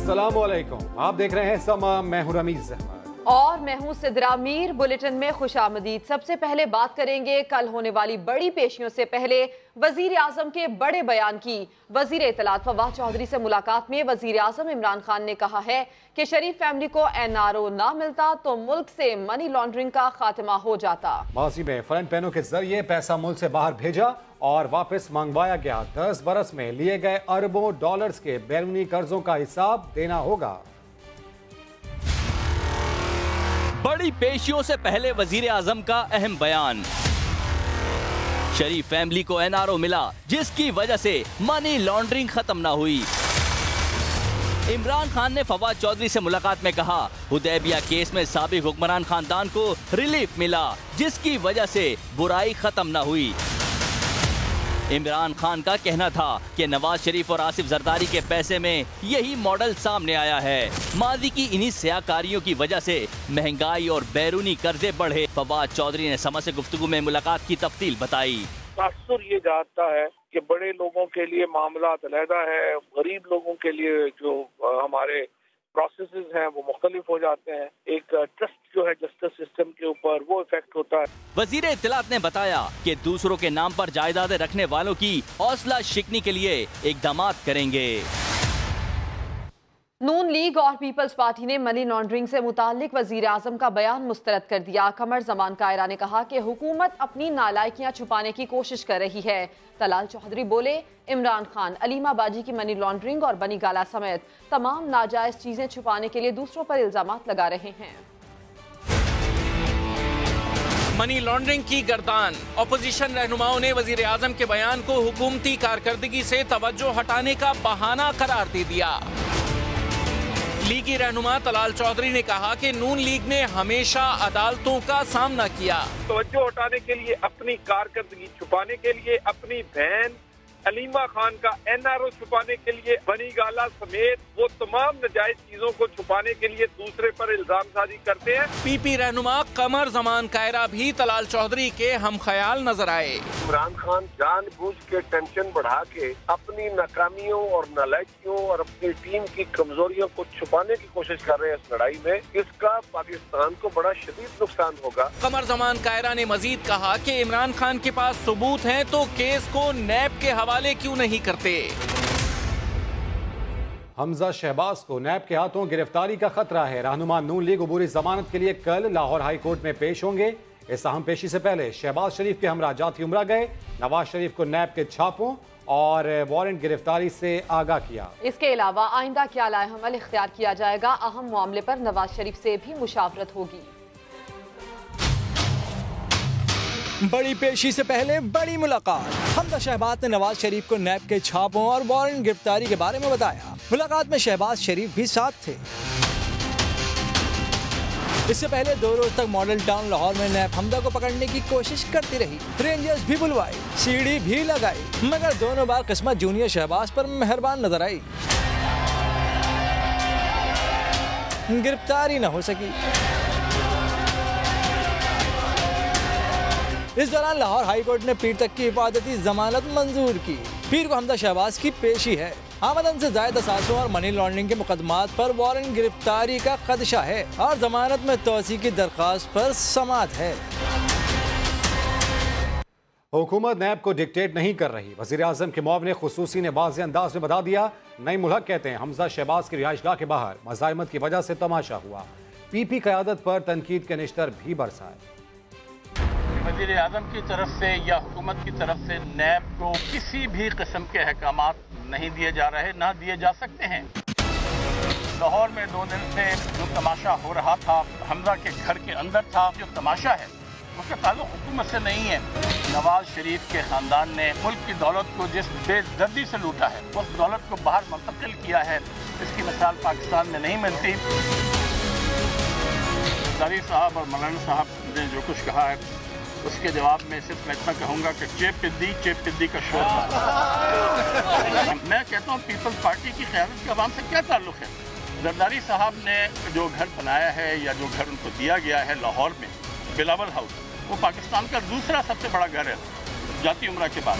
अस्सलामुअलैकुम, आप देख रहे हैं समा, मैं हूं रमीज अहमद और मैं हूं सिद्रा मीर। बुलेटिन में खुशामदीद। सबसे पहले बात करेंगे कल होने वाली बड़ी पेशियों से पहले वजीर आजम के बड़े बयान की। वजीर इत्तलात फवाद चौधरी से मुलाकात में वजीर आजम इमरान खान ने कहा है कि शरीफ फैमिली को NRO ना मिलता तो मुल्क से मनी लॉन्ड्रिंग का खात्मा हो जाता। माजी में फ्रंट पेनों के जरिए पैसा मुल्क से बाहर भेजा और वापस मंगवाया गया। 10 बरस में लिए गए अरबों डॉलर्स के बैरूनी कर्जों का हिसाब देना होगा। बड़ी पेशियों से पहले वजीर आजम का अहम बयान। शरीफ फैमिली को NRO मिला जिसकी वजह से मनी लॉन्ड्रिंग खत्म ना हुई। इमरान खान ने फवाद चौधरी से मुलाकात में कहा हुदैबिया केस में साबिक हुक्मरान खानदान को रिलीफ मिला जिसकी वजह से बुराई खत्म ना हुई। इमरान खान का कहना था कि नवाज शरीफ और आसिफ जरदारी के पैसे में यही मॉडल सामने आया है। माजी की इन्हीं सियाकारियों की वजह से महंगाई और बैरूनी कर्जे बढ़े। फवाद चौधरी ने समा से गुफ्तगू में मुलाकात की तफसील बताई। तासुर ये जाता है कि बड़े लोगों के लिए मामला अलहदा है, गरीब लोगों के लिए जो हमारे प्रोसेसेस हैं वो मुख्तलिफ हो जाते हैं। एक ट्रस्ट जो है जस्टिस सिस्टम के ऊपर वो इफेक्ट होता है। वजीर इत्तलात ने बताया कि दूसरों के नाम पर जायदादें रखने वालों की हौसला शिकनी के लिए इकदाम करेंगे। नून लीग और पीपल्स पार्टी ने मनी लॉन्ड्रिंग से मुताल्लिक वजीर आजम का बयान मुस्तरद कर दिया। कमर जमान कायरा ने कहा कि हुकूमत अपनी नालायकियां छुपाने की कोशिश कर रही है। तलाल चौधरी बोले इमरान खान अलीमा बाजी की मनी लॉन्ड्रिंग और बनी गाला समेत तमाम नाजायज चीजें छुपाने के लिए दूसरों पर इल्जामात लगा रहे हैं। मनी लॉन्ड्रिंग की गर्दान। अपोजिशन रहनुमाओं ने वजीर आजम के बयान को हुकूमती कारकर्दगी से तवज्जो हटाने का बहाना करार दे दिया। लीगी रहनुमा तलाल चौधरी ने कहा कि नून लीग ने हमेशा अदालतों का सामना किया। तवज्जो हटाने के लिए, अपनी कारकर्दगी छुपाने के लिए, अपनी बहन अलीमा खान का NRO छुपाने के लिए, बनी गाला समेत वो तमाम नजायज चीजों को छुपाने के लिए दूसरे पर इल्जाम साजी करते हैं। PP रहनुमा कमर जमान कायरा भी तलाल चौधरी के हम ख्याल नजर आए। इमरान खान जानबूझ के टेंशन बढ़ा के अपनी नाकामियों और नालायकियों और अपनी टीम की कमजोरियों को छुपाने की कोशिश कर रहे हैं इस लड़ाई में। इसका पाकिस्तान को बड़ा शदीद नुकसान होगा। कमर जमान कायरा ने मजीद कहा कि इमरान खान के पास सबूत हैं तो केस को नैब के हवाले क्यों नहीं करते। हमजा शहबाज को नैब के हाथों गिरफ्तारी का खतरा है। रहनुमा नून लीग अबूरी जमानत के लिए कल लाहौर हाई कोर्ट में पेश होंगे। इस अहम पेशी से पहले शहबाज शरीफ के हमरा जाती उमरा गए। नवाज शरीफ को नैब के छापों और वारंट गिरफ्तारी से आगाह किया। इसके अलावा आइंदा क्या लाएहमल इख्तियार किया जाएगा। अहम मामले पर नवाज शरीफ से भी मुशावरत होगी। बड़ी पेशी से पहले बड़ी मुलाकात। हमजा शहबाज ने नवाज शरीफ को नैब के छापों और वारंट गिरफ्तारी के बारे में बताया। मुलाकात में शहबाज शरीफ भी साथ थे। इससे पहले 2 रोज तक मॉडल टाउन लाहौर में नैब हमजा को पकड़ने की कोशिश करती रही। रेंजर्स भी बुलवाए, सीढ़ी भी लगाई, मगर दोनों बार किस्मत जूनियर शहबाज पर मेहरबान नजर आई। गिरफ्तारी न हो सकी। इस दौरान लाहौर हाई कोर्ट ने पीर तक की हिफाजती जमानत मंजूर की। पीर को हमजा शहबाज की पेशी है। आमदन से ज़ायद असासों और मनी लॉन्ड्रिंग के मुकदमात पर वारंट गिरफ्तारी का खदशा है और जमानत में तोसी की दरख्वास्त पर समाअत है। हुकूमत नैब को डिक्टेट नहीं कर रही। वज़ीर आज़म के मुआविन खुसूसी ने वाज़ेह अंदाज में बता दिया। नई मुल्क कहते हैं हमजा शहबाज की रिहाइशगाह के बाहर मज़ाहिमत की वजह से तमाशा हुआ। PP क़यादत पर तनकीद के निश्तर भी बरसाए। वज़ीर आज़म की तरफ से या हुकूमत की तरफ से नैब को किसी भी किस्म के अहकामात नहीं दिए जा रहे, ना दिए जा सकते हैं। लाहौर में 2 दिन से जो तमाशा हो रहा था हमजा के घर के अंदर था, जो तमाशा है उसका ताल्लुक हुकूमत से नहीं है। नवाज शरीफ के ख़ानदान ने मुल्क की दौलत को जिस बेदर्दी से लूटा है, उस दौलत को बाहर मुंतकिल किया है, इसकी मिसाल पाकिस्तान में नहीं मिलती। ज़ारी साहब और मौलाना साहब ने जो कुछ कहा है उसके जवाब में सिर्फ मैं इतना कहूँगा कि चेप पिद्दी का शोर। मैं कहता हूँ पीपल्स पार्टी की क़यादत के अवाम से क्या ताल्लुक़ है। जरदारी साहब ने जो घर बनाया है या जो घर उनको दिया गया है लाहौर में, बिलावल हाउस, वो पाकिस्तान का दूसरा सबसे बड़ा घर है जाती उमरा के बाद।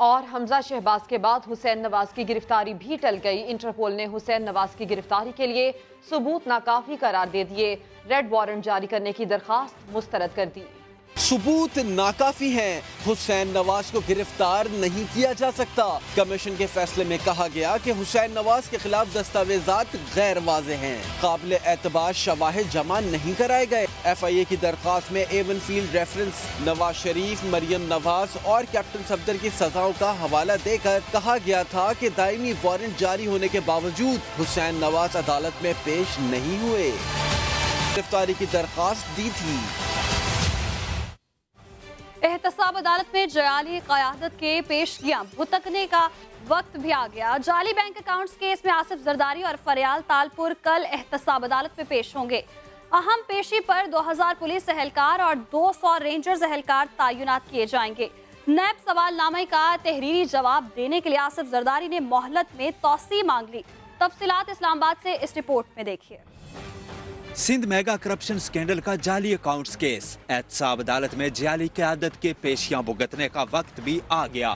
और हमजा शहबाज के बाद हुसैन नवाज की गिरफ्तारी भी टल गई। इंटरपोल ने हुसैन नवाज की गिरफ्तारी के लिए सबूत नाकाफी करार दे दिए। रेड वारंट जारी करने की दरखास्त मुस्तरद कर दी। सबूत नाकाफी हैं, हुसैन नवाज को गिरफ्तार नहीं किया जा सकता। कमीशन के फैसले में कहा गया कि हुसैन नवाज के खिलाफ दस्तावेजात गैर वाज़े हैं, काबिल एतबार शवाहिद जमा नहीं कराए गए। FIA की दरखास्त में Avon field reference, Nawaz Sharif, Maryam Nawaz और कैप्टन सफदर की सजाओं का हवाला देकर कहा गया था कि दायमी वारंट जारी होने के बावजूद हुसैन नवाज अदालत में पेश नहीं हुए। गिरफ्तारी की दरखास्त दी थी। एहतसाब अदालत में जाली क़यादत के पेशगियां भुतकने का वक्त भी आ गया। जाली बैंक अकाउंट्स केस में आसिफ जरदारी और फरियाल तालपुर कल एहतसाब अदालत में पेश होंगे। अहम पेशी पर 2000 पुलिस एहलकार और 200 रेंजर्स एहलकार तैनात किए जाएंगे। नैब सवालनामे का तहरीरी जवाब देने के लिए आसिफ जरदारी ने मोहलत में तौसी मांग ली। तफसीलात इस्लामाबाद से इस रिपोर्ट में देखिए। सिंध मेगा करप्शन स्कैंडल का जाली अकाउंट्स केस, एहतसाब अदालत में जाली क़यादत के पेशियां भुगतने का वक्त भी आ गया।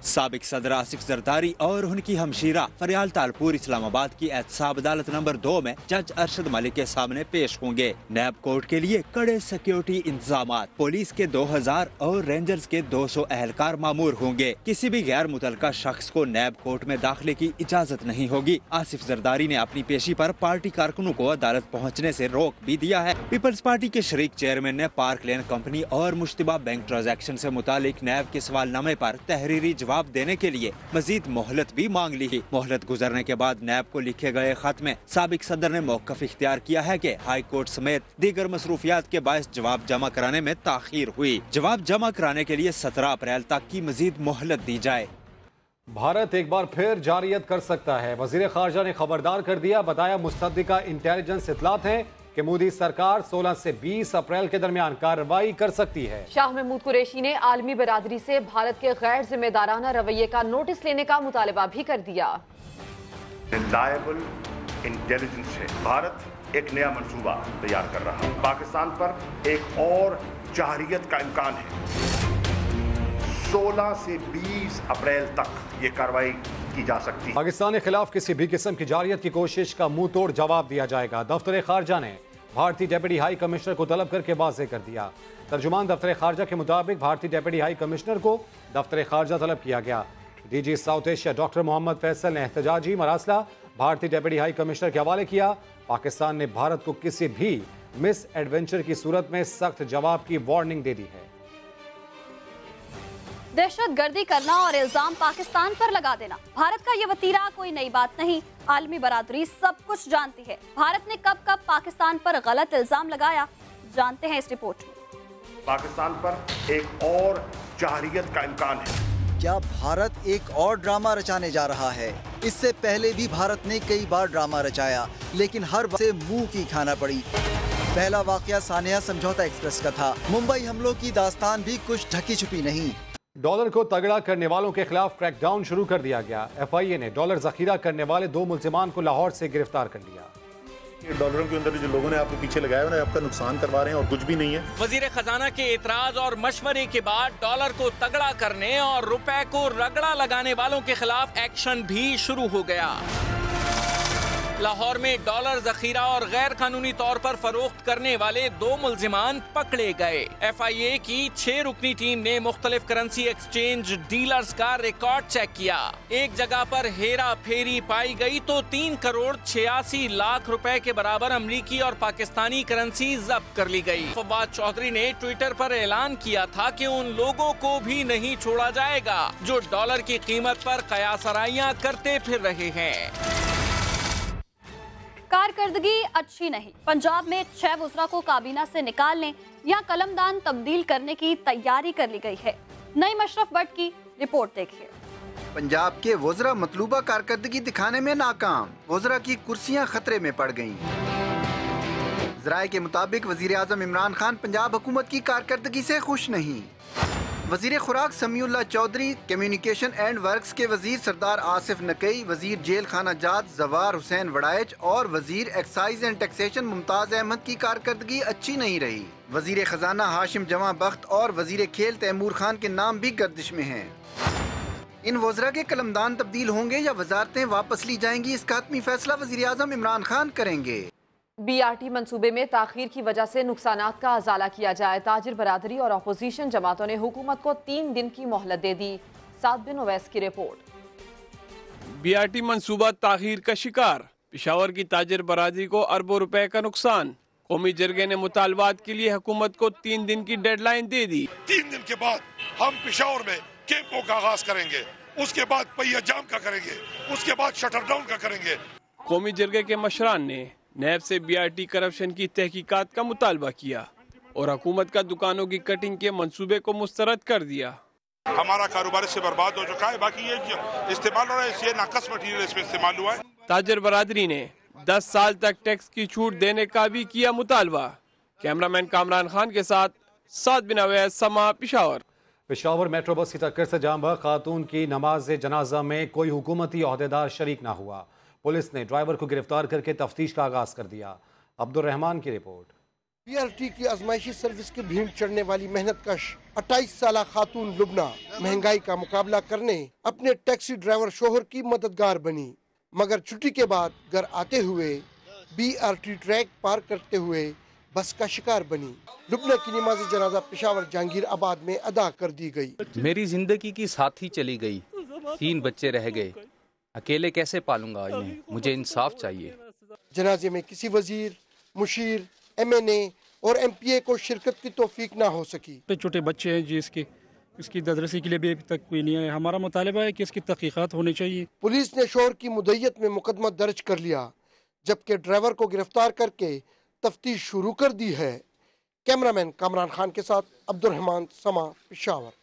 साबिक सदर आसिफ जरदारी और उनकी हमशीरा फरियाल तालपुर इस्लामाबाद की एहतसाब अदालत नंबर 2 में जज अरशद मलिक के सामने पेश होंगे। नैब कोर्ट के लिए कड़े सिक्योरिटी इंतजामात, पुलिस के 2000 और रेंजर्स के 200 एहलकार मामूर होंगे। किसी भी गैर मुतलका शख्स को नैब कोर्ट में दाखिले की इजाजत नहीं होगी। आसिफ जरदारी ने अपनी पेशी पर पार्टी कारकुनों को अदालत पहुँचने से रोक भी दिया है। पीपल्स पार्टी के शरीक चेयरमैन ने पार्क लेन कंपनी और मुश्तबा बैंक ट्रांजैक्शन से मुतालिक नैब के सवालनामे पर तहरीरी जवाब देने के लिए मजीद मोहलत भी मांग ली। मोहलत गुजरने के बाद नैब को लिखे गए खत में साबिक सदर ने मौक़िफ़ इख्तियार किया है कि हाई कोर्ट समेत दीगर मसरूफियात के बायस जवाब जमा कराने में ताखीर हुई। जवाब जमा कराने के लिए 17 अप्रैल तक की मजीद मोहलत दी जाए। भारत एक बार फिर जारियत कर सकता है, वज़ीर ख़ारजा ने खबरदार कर दिया। बताया मुस्तदिका इंटेलिजेंस इत्तलात है कि मोदी सरकार 16 से 20 अप्रैल के दरमियान कार्रवाई कर सकती है। शाह महमूद कुरैशी ने आलमी बरादरी से भारत के गैर जिम्मेदाराना रवैये का नोटिस लेने का मुतालबा भी कर दिया। रिलायबल इंटेलिजेंस से भारत एक नया मंसूबा तैयार कर रहा है। पाकिस्तान पर एक और जारियत का इम्कान है। 16 से 20 अप्रैल तक ये कार्रवाई की जा सकती है। पाकिस्तान के खिलाफ किसी भी किस्म की जारियत की कोशिश का मुंह तोड़ जवाब दिया जाएगा। दफ्तर खारजा ने भारतीय डेप्यूटी हाई कमिश्नर को तलब करके वाज़ेह कर दिया। तर्जुमान दफ्तर खारजा के मुताबिक भारतीय डेप्यूटी हाई कमिश्नर को दफ्तर खारजा तलब किया गया। DG South Asia doctor Mohammad Faisal ने एहतजाजी मरासला भारतीय डेप्यूटी हाई कमिश्नर के हवाले किया। पाकिस्तान ने भारत को किसी भी मिस एडवेंचर की सूरत में सख्त जवाब की वार्निंग दे दी है। दहशत गर्दी करना और इल्जाम पाकिस्तान पर लगा देना भारत का ये वतीरा कोई नई बात नहीं। आलमी बरादरी सब कुछ जानती है। भारत ने कब कब पाकिस्तान पर गलत इल्जाम लगाया, जानते हैं इस रिपोर्ट में। पाकिस्तान पर एक और जारियत का इम्कान है। क्या भारत एक और ड्रामा रचाने जा रहा है? इससे पहले भी भारत ने कई बार ड्रामा रचाया, लेकिन हर बार से मुंह की खाना पड़ी। पहला वाकया सानिया समझौता एक्सप्रेस का था। मुंबई हमलों की दास्तान भी कुछ ढकी छुपी नहीं। डॉलर को तगड़ा करने वालों के खिलाफ क्रैकडाउन शुरू कर दिया गया। FIA ने डॉलर जखीरा करने वाले 2 मुल्जिमान को लाहौर से गिरफ्तार कर लिया। डॉलरों के अंदर जो लोगों ने आपके पीछे लगाया उन्हें आपका नुकसान करवा रहे हैं और कुछ भी नहीं है। वजीर खजाना के एतराज और मशवरे के बाद डॉलर को तगड़ा करने और रुपए को रगड़ा लगाने वालों के खिलाफ एक्शन भी शुरू हो गया। लाहौर में डॉलर जखीरा और गैर कानूनी तौर पर फरोख्त करने वाले 2 मुल्जिमान पकड़े गए। FIA की 6 रुकनी टीम ने मुख्तलिफ करेंसी एक्सचेंज डीलर्स का रिकॉर्ड चेक किया। एक जगह पर हेरा फेरी पाई गई तो 3 करोड़ 86 लाख रुपए के बराबर अमरीकी और पाकिस्तानी करेंसी जब्त कर ली गई। फवाद चौधरी ने ट्विटर पर ऐलान किया था कि उन लोगों को भी नहीं छोड़ा जाएगा जो डॉलर की कीमत पर कयासराइयां करते फिर रहे हैं। कारकर्दगी अच्छी नहीं। पंजाब में 6 वज़रा को काबीना से निकालने या कलमदान तब्दील करने की तैयारी कर ली गई है। नई मशरफ भट्ट की रिपोर्ट देखिए। पंजाब के वज़रा मतलूबा कारकर्दगी दिखाने में नाकाम। वज़रा की कुर्सियां खतरे में पड़ गईं। ज़राए के मुताबिक वज़ीर आज़म इमरान खान पंजाब हुकूमत की कारकर्दगी से खुश नहीं। वजीर खुराक Samiullah Chaudhry, communication and works के वजीर सरदार आसिफ नकई, वजीर जेल खाना जात जवार हुसैन वड़ाइच और वजीर excise and taxation Mumtaz Ahmad की कारकर्दगी अच्छी नहीं रही। वजीर खजाना हाशिम जमा बख्त और वजीर खेल तैमूर खान के नाम भी गर्दिश में हैं। इन वज़रा के कलमदान तब्दील होंगे या वजारतें वापस ली जाएंगी, इसका हतमी फैसला वज़ीर आज़म इमरान खान करेंगे। BRT मंसूबे में ताखीर की वजह से नुकसानात का अजाला किया जाए। ताजिर बरादरी और अपोजिशन जमातों ने हुकूमत को 3 दिन की मोहलत दे दी। 7 बिन ओवैस की रिपोर्ट। BRT मंसूबा ताखीर का शिकार, पेशावर की ताजिर बरादरी को अरबों रुपए का नुकसान। कौमी जरगे ने मुतालबात के लिए हुकूमत को 3 दिन की डेडलाइन दे दी। 3 दिन के बाद हम पेशावर में कैंपों का आगाज करेंगे, उसके बाद पहिया जाम का करेंगे, उसके बाद शटर डाउन का करेंगे। कौमी जरगे के मशरान ने नैब से BRT करप्शन की तहकीकात का मुतालबा किया और हुकूमत का दुकानों की कटिंग के मंसूबे को मुस्तरद कर दिया। हमारा कारोबार से बर्बाद हो चुका है, बाकी ये इस्तेमाल हो रहा है, ये नाकस मटीरियल इसमें इस्तेमाल हुआ है। ताजिर बरादरी ने 10 साल तक टैक्स की छूट देने का भी किया मुतालबा। कैमरामैन कामरान खान के साथ 7 बिन ओवैस, समा, पेशावर। पेशावर मेट्रो बस की टक्कर से जाम बहक खातून की नमाज जनाजा में कोई हुकूमती ओहदेदार शरीक ना हुआ। पुलिस ने ड्राइवर को गिरफ्तार करके तफ्तीश का आगाज कर दिया। अब्दुल रहमान की रिपोर्ट। BRT की आजमाइशी सर्विस की भीड़ चढ़ने वाली मेहनत कश 28 साल खातून लुबना महंगाई का मुकाबला करने अपने टैक्सी ड्राइवर शोहर की मददगार बनी, मगर छुट्टी के बाद घर आते हुए BRT ट्रैक पार करते हुए बस का शिकार बनी। लुबना की नमाज जनाजा पेशावर जहांगीर आबाद में अदा कर दी गई। मेरी जिंदगी की साथी चली गई, 3 बच्चे रह गए, अकेले कैसे पालूंगा इन्हें, मुझे इंसाफ चाहिए। जनाजे में किसी वजीर, मुशीर, MNA और MPA को शिरकत की तौफीक ना हो सकी। छोटे बच्चे हैं जी, इसकी तदरसी के लिए भी अभी तक कोई नहीं है। हमारा मुतालिबा है कि इसकी तहकीकात होनी चाहिए। पुलिस ने शोहर की मुद्दत में मुकदमा दर्ज कर लिया, जबकि ड्राइवर को गिरफ्तार करके तफ्तीश शुरू कर दी है। कैमरामैन कामरान खान के साथ अब्दुल रहमान, समा, पेशावर।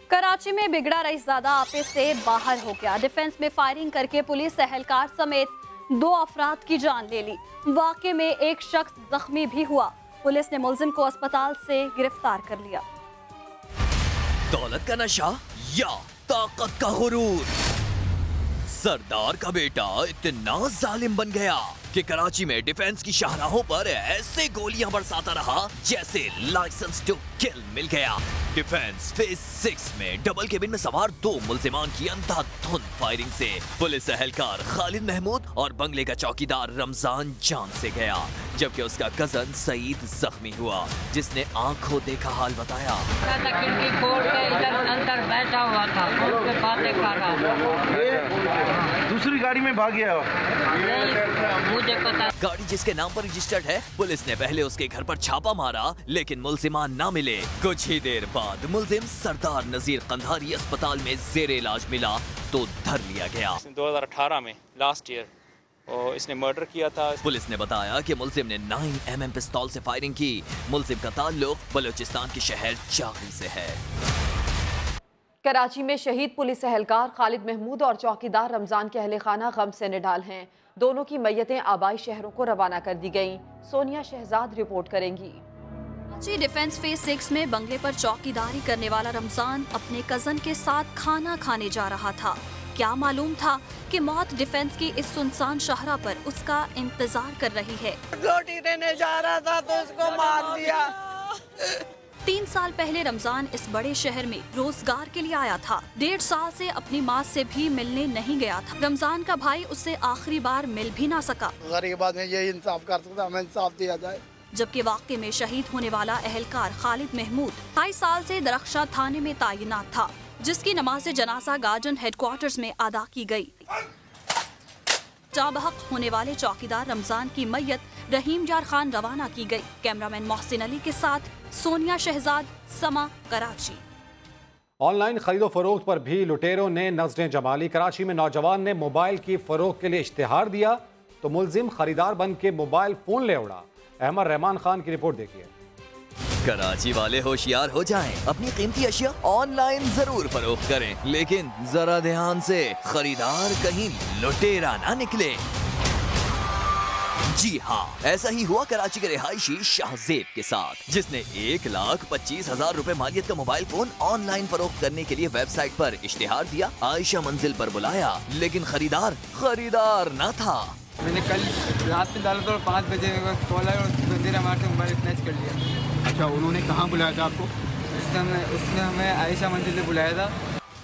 कराची में बिगड़ा रईसज़ादा आपे से बाहर हो गया। डिफेंस में फायरिंग करके पुलिस एहलकार समेत 2 अफराद की जान ले ली। वाक़े में एक शख्स जख्मी भी हुआ। पुलिस ने मुलजिम को अस्पताल से गिरफ्तार कर लिया। दौलत का नशा या ताकत का गुरूर, सरदार का बेटा इतना जालिम बन गया कि कराची में डिफेंस की शाहराहों पर ऐसे गोलियां बरसाता रहा जैसे लाइसेंस टू किल मिल गया। डिफेंस फेज 6 में डबल केबिन में सवार 2 मुल्जिमान की अंधाधुंध फायरिंग से पुलिस एहलकार खालिद महमूद और बंगले का चौकीदार रमजान जान से गया, जबकि उसका कजन सईद जख्मी हुआ, जिसने आंखों देखा हाल बताया। खिड़की खोल के इधर अंदर बैठा हुआ था, उसके बातें कर रहा, दूसरी गाड़ी में भाग गया। मुझे पता। गाड़ी जिसके नाम पर रजिस्टर्ड है, पुलिस ने पहले उसके घर पर छापा मारा, लेकिन मुल्जिमान ना मिले। कुछ ही देर बाद मुल्जिम सरदार नजीर कंधारी अस्पताल में जेरे इलाज मिला तो धर लिया गया। 2018 में लास्ट ईयर और इसने मर्डर किया था। पुलिस ने बताया कि मुल्जिम ने 9mm पिस्तौल से फायरिंग की। मुल्जिम का ताल्लुक बलूचिस्तान के शहर जागी से है। कराची में शहीद पुलिस एहलकार खालिद महमूद और चौकीदार रमजान के अहले खाना गम से निढाल हैं। दोनों की मैयतें आबाई शहरों को रवाना कर दी गईं। सोनिया शहजाद रिपोर्ट करेंगी। कराची डिफेंस फेज 6 में बंगले पर चौकीदारी करने वाला रमजान अपने कजन के साथ खाना खाने जा रहा था। क्या मालूम था कि मौत डिफेंस की इस सुनसान शाहरा पर उसका इंतजार कर रही है। रोटी देने जा रहा था तो उसको मार दिया। 3 साल पहले रमजान इस बड़े शहर में रोजगार के लिए आया था। 1.5 साल से अपनी माँ से भी मिलने नहीं गया था। रमजान का भाई उससे आखिरी बार मिल भी ना सका। गरीब आदमी ये इंसाफ कर सकता, हमें इंसाफ दिया जाए। जबकि वाक़े में शहीद होने वाला एहलकार खालिद महमूद 28 साल से दरख्शा थाने में तैनात था, जिसकी नमाज जनाजा गार्डन हेडक्वार्टर्स में अदा की गई। जाबहक होने वाले चौकीदार रमजान की मैयत रहीम यार खान रवाना की गई। कैमरामैन मोहसिन अली के साथ सोनिया शहजाद, समा, कराची। ऑनलाइन खरीदो फरोख्त पर भी लुटेरों ने नजरें जमा ली। कराची में नौजवान ने मोबाइल की फरोख्त के लिए इश्तिहार दिया तो मुलजिम खरीदार बन के मोबाइल फोन ले उड़ा। अहमद रहमान खान की रिपोर्ट देखिए। कराची वाले होशियार हो जाएं, अपनी कीमती अशिया ऑनलाइन जरूर फरोख्त करें, लेकिन जरा ध्यान से, खरीदार कहीं लुटेरा ना निकले। जी हाँ, ऐसा ही हुआ कराची के रिहायशी शाहजेब के साथ, जिसने 1,25,000 रुपए मालियत का मोबाइल फोन ऑनलाइन फरोख्त करने के लिए वेबसाइट पर इश्तिहार दिया, आयशा मंजिल पर बुलाया, लेकिन खरीदार न था। मैंने कल रात में डाला तो 5 बजे कॉल आया और बंदे ने हमारे मोबाइल स्नैच कर लिया। अच्छा, उन्होंने कहाँ बुलाया था आपको? उसने हमें आयशा मंजिल से बुलाया था।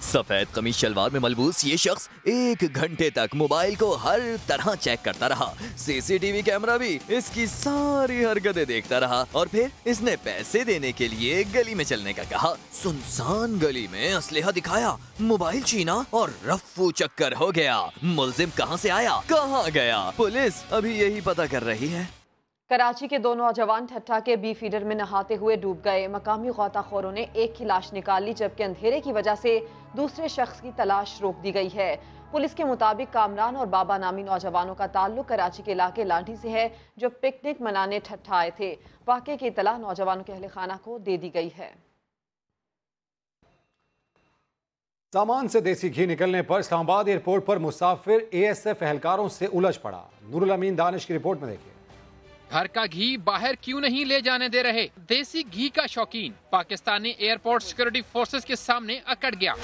सफेद कमीज शलवार में मलबूस ये शख्स 1 घंटे तक मोबाइल को हर तरह चेक करता रहा। सीसीटीवी कैमरा भी इसकी सारी हरकतें देखता रहा और फिर इसने पैसे देने के लिए गली में चलने का कहा। सुनसान गली में असलहा दिखाया, मोबाइल छीना और रफ्फू चक्कर हो गया। मुलजिम कहां से आया, कहां गया, पुलिस अभी यही पता कर रही है। कराची के 2 नौजवान ठट्ठा के बी फीडर में नहाते हुए डूब गए। मकामी गोताखोरों ने एक की लाश निकाल ली, जबकि अंधेरे की वजह से दूसरे शख्स की तलाश रोक दी गई है। पुलिस के मुताबिक कामरान और बाबा नामी नौजवानों का ताल्लुक कराची के इलाके लाठी से है, जो पिकनिक मनाने ठट्ठा आए थे। वाक़े की इतला नौजवानों के अहले खाना को दे दी गई है। सामान से देसी घी निकलने पर इस्लामाबाद एयरपोर्ट पर मुसाफिर ASF एहलकारों से उलझ पड़ा। नूरुल अमीन दानिश की रिपोर्ट में देखिए। घर का घी बाहर क्यों नहीं ले जाने दे रहे? देसी घी का शौकीन पाकिस्तानी एयरपोर्ट सिक्योरिटी फोर्सेस के सामने अकड़ गया।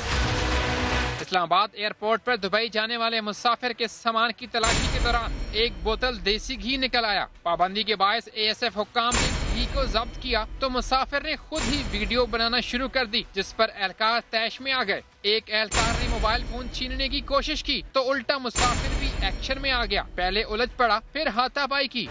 इस्लामाबाद एयरपोर्ट पर दुबई जाने वाले मुसाफिर के सामान की तलाशी के दौरान एक बोतल देसी घी निकल आया। पाबंदी के बायस ASF हुक्काम ने घी को जब्त किया तो मुसाफिर ने खुद ही वीडियो बनाना शुरू कर दी, जिस पर एहलकार तैश में आ गए। एक एहलकार ने मोबाइल फोन छीनने की कोशिश की तो उल्टा मुसाफिर भी एक्शन में आ गया। पहले उलझ पड़ा, फिर हाथापाई की।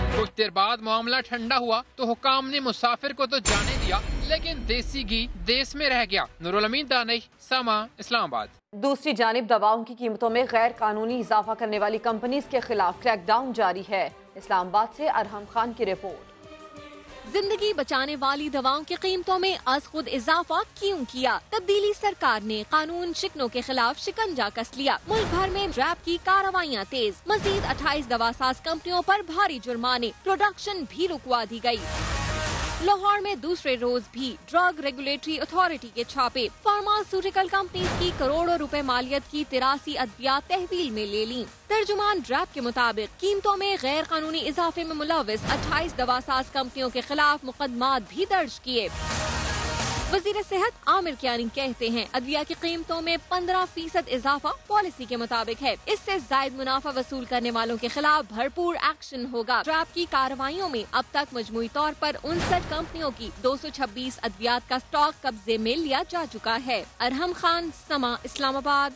कुछ देर बाद मामला ठंडा हुआ तो हुकाम ने मुसाफिर को तो जाने दिया, लेकिन देसी घी देश में रह गया। नूरुल अमीन दानिश, समा, इस्लामाबाद। दूसरी जानिब दवाओं की कीमतों में गैर कानूनी इजाफा करने वाली कंपनीज के खिलाफ क्रैकडाउन जारी है। इस्लामाबाद से अरहम खान की रिपोर्ट। जिंदगी बचाने वाली दवाओं की कीमतों में अज खुद इजाफा क्यों किया? तब्दीली सरकार ने कानून शिकनों के खिलाफ शिकंजा कस लिया। मुल्क भर में रैप की कार्रवाइयाँ तेज। मजीद 28 दवासाज कंपनियों पर भारी जुर्माने, प्रोडक्शन भी रुकवा दी गई। लाहौर में दूसरे रोज भी ड्रग रेगुलेटरी अथॉरिटी के छापे। फार्मास्यूटिकल कंपनीज की करोड़ों रुपए मालियत की 83 अद्वियात तहवील में ले ली। तर्जुमान ड्रैप के मुताबिक कीमतों में गैर कानूनी इजाफे में मुलविस 28 दवासाज कंपनियों के खिलाफ मुकदमात भी दर्ज किए। वजीर सेहत आमिर कियानी कहते हैं अदविया की कीमतों में 15% इजाफा पॉलिसी के मुताबिक है। इससे जायद मुनाफा वसूल करने वालों के खिलाफ भरपूर एक्शन होगा। ट्रैप की कार्रवाइयों में अब तक मजमूई तौर पर 59 कंपनियों की 226 अद्वियात का स्टॉक कब्जे में लिया जा चुका है। अरहम खान, समा, इस्लामाबाद।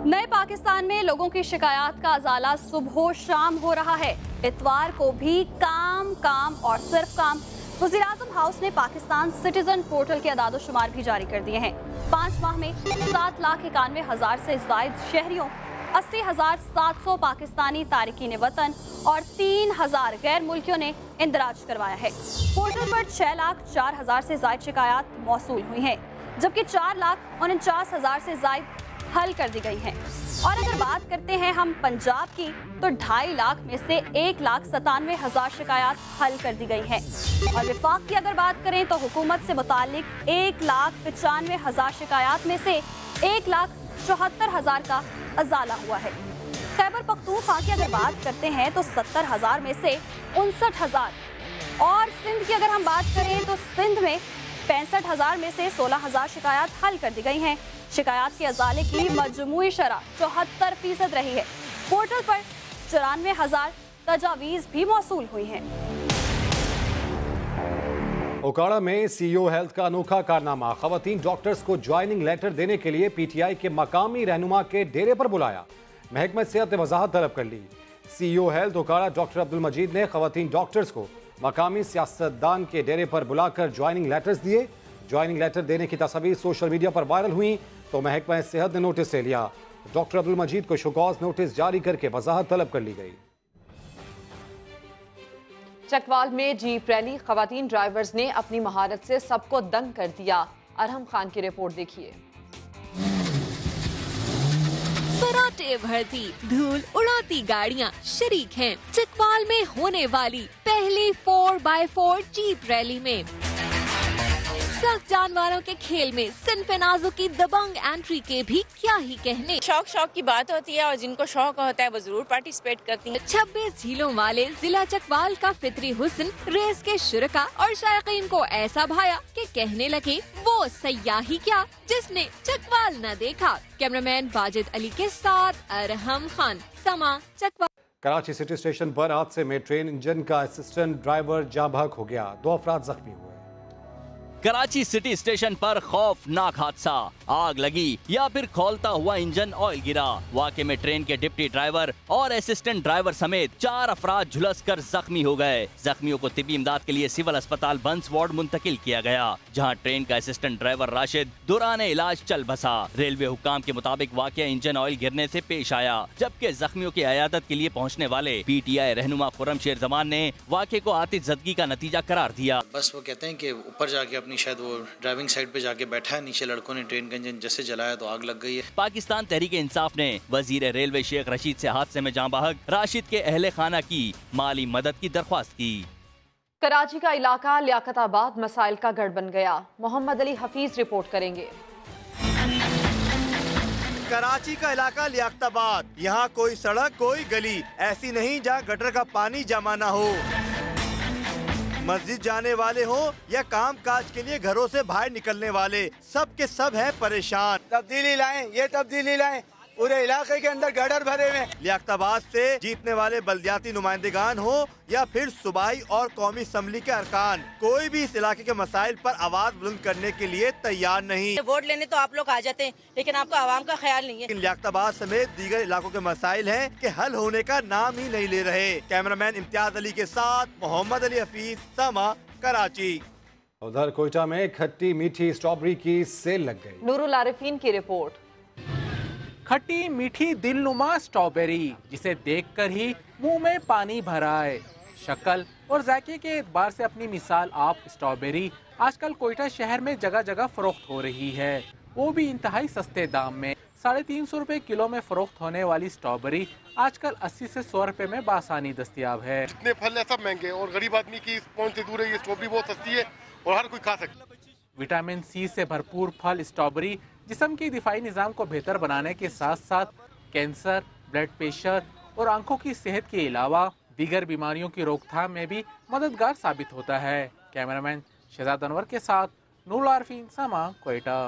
नए पाकिस्तान में लोगों की शिकायत का अजाला सुबह शाम हो रहा है। इतवार को भी काम और सिर्फ काम। वज़ीर-ए-आज़म हाउस ने पाकिस्तान सिटीजन पोर्टल के अदाद-ओ-शुमार भी जारी कर दिए हैं। 5 माह में 7,91,000 से ज़ायद शहरियों, 80,700 पाकिस्तानी तारिकीन वतन और 3,000 गैर मुल्कियों ने इंदराज करवाया है। पोर्टल पर 6,04,000 से ज़ायद शिकायत मौसूल हुई हैं, जबकि 4,49,000 से ज़ायद हल कर दी गई हैं। और अगर बात करते हैं हम पंजाब की, तो 2.5 लाख में से 1,97,000 शिकायत हल कर दी गई हैं। और विफाक की अगर बात करें तो हुकूमत से मुतालिक 1,95,000 शिकायत में से 1,74,000 का अजाला हुआ है। खैबर पख्तूनख्वा की अगर बात करते हैं तो 70,000 में से 59,000। और सिंध की अगर हम बात करें तो सिंध में 65,000 में से 16,000 शिकायत हल कर दी गई हैं। शिकायत के अजाले की मजमूई शरह 74% रही है। पोर्टल पर 94,000 तजावीज़ भी मौसूल हुई हैं। ओकाड़ा में CEO हेल्थ का अनोखा कारनामा। खवातीन डॉक्टर्स को ज्वाइनिंग लेटर देने के लिए PTI के मकामी रहनुमा के डेरे पर बुलाया। महकमा सेहत ने वजाहत तलब कर ली। CEO health Okara doctor Abdul Majeed ने खवातीन डॉक्टर्स को मकामी सियासतदान के डेरे पर बुलाकर ज्वाइनिंग लेटर्स दिए। ज्वाइनिंग लेटर देने की तस्वीर सोशल मीडिया पर वायरल हुई तो महकमा सेहत ने नोटिस ले लिया। डॉक्टर अब्दुल मजीद को शोकॉज नोटिस जारी करके वजाहत तलब कर ली गई। चकवाल में जीप रैली, खवातीन ड्राइवर्स ने अपनी महारत से सबको दंग कर दिया। अरहम खान की रिपोर्ट देखिए। फराटे भरती, धूल उड़ाती गाड़ियां शरीक हैं चकवाल में होने वाली पहली 4x4 जीप रैली में। सख्त जानवरों के खेल में सिन्फ नाजुक की दबंग एंट्री के भी क्या ही कहने। शौक की बात होती है और जिनको शौक होता है वो जरूर पार्टिसिपेट करती हैं। 26 झीलों वाले जिला चकवाल का फितरी हुस्न रेस के शुरका और शायकीन को ऐसा भाया कि कहने लगे वो सयाही क्या जिसने चकवाल न देखा। कैमरामैन वाजिद अली के साथ अरहम खान, समा चकवाल। कराची सिटी स्टेशन पर हादसे में ट्रेन इंजन का असिस्टेंट ड्राइवर जाँ बहक हो गया, 2 अफराद जख्मी हुए। कराची सिटी स्टेशन पर खौफनाक हादसा, आग लगी या फिर खौलता हुआ इंजन ऑयल गिरा। वाकई में ट्रेन के डिप्टी ड्राइवर और असिस्टेंट ड्राइवर समेत 4 अफराद झुलसकर जख्मी हो गए। जख्मियों को तिब्बी इमदाद के लिए सिविल अस्पताल बंस वार्ड मुंतकिल किया गया, जहां ट्रेन का असिस्टेंट ड्राइवर राशिद दौरान इलाज चल बसा। रेलवे हुक्काम के मुताबिक वाकया इंजन ऑयल गिरने से पेश आया, जबकि जख्मियों की अयादत के लिए पहुँचने वाले PTI रहनुमा खुर्रम शेर जमान ने वाकये को आतिशज़दगी का नतीजा करार दिया। बस वो कहते हैं कि ऊपर जाके शायद वो ड्राइविंग साइड पे जाके बैठा है, नीचे लड़कों ने ट्रेन का इंजन जैसे जलाया तो आग लग गई है। पाकिस्तान तहरीक इंसाफ ने वजीर रेलवे शेख रशीद से हादसे में जाँ बहक राशिद के अहले खाना की माली मदद की दरख्वास्त की। कराची का इलाका लियाकताबाद मसाइल का गढ़ बन गया। मोहम्मद अली हफीज रिपोर्ट करेंगे। कराची का इलाका लियाकताबाद, यहाँ कोई सड़क कोई गली ऐसी नहीं जहाँ गटर का पानी जमा न हो। मस्जिद जाने वाले हो या काम काज के लिए घरों से बाहर निकलने वाले, सब के सब हैं परेशान। तब्दीली लाएं, ये तब्दीली लाएं, पूरे इलाके के अंदर गटर भरे हुए। लियाकताबाद से जीतने वाले बल्दियाती नुमाइंदेगान हो या फिर सूबाई और कौमी असम्बली के अरकान, कोई भी इस इलाके के मसाइल पर आवाज बुलंद करने के लिए तैयार नहीं। वोट लेने तो आप लोग आ जाते हैं, लेकिन आपको आवाम का ख्याल नहीं है। लियाकताबाद समेत दीगर इलाकों के मसाइल हैं कि हल होने का नाम ही नहीं ले रहे। कैमरामैन इम्तियाज अली के साथ मोहम्मद अली हफीज, समा कराची। उधर कोयटा में खट्टी मीठी स्ट्रॉबेरी की सेल लग गई। नूरुल आरिफीन की रिपोर्ट। खट्टी मीठी दिलनुमा स्ट्रॉबेरी, जिसे देखकर ही मुंह में पानी भर आए। शक्ल और जायके के एतबार से अपनी मिसाल आप स्ट्रॉबेरी आजकल कोयटा शहर में जगह जगह फरोख्त हो रही है, वो भी इंतहाई सस्ते दाम में। 350 रुपए किलो में फरोख्त होने वाली स्ट्रॉबेरी आजकल 80 से 100 रुपए में बासानी दस्तयाब है। जितने फल है सब महंगे और गरीब आदमी की पहुंच से दूर है। ये स्ट्रॉबेरी बहुत सस्ती है और हर कोई खा सकता है। विटामिन सी से भरपूर फल स्ट्रॉबेरी जिस्म के दिफाई निज़ाम को बेहतर बनाने के साथ साथ कैंसर, ब्लड प्रेशर और आंखों की सेहत के अलावा दीगर बीमारियों की रोकथाम में भी मददगार साबित होता है। कैमरामैन शहजाद अनवर के साथ नूरुल आरिफीन, समा, कोयटा।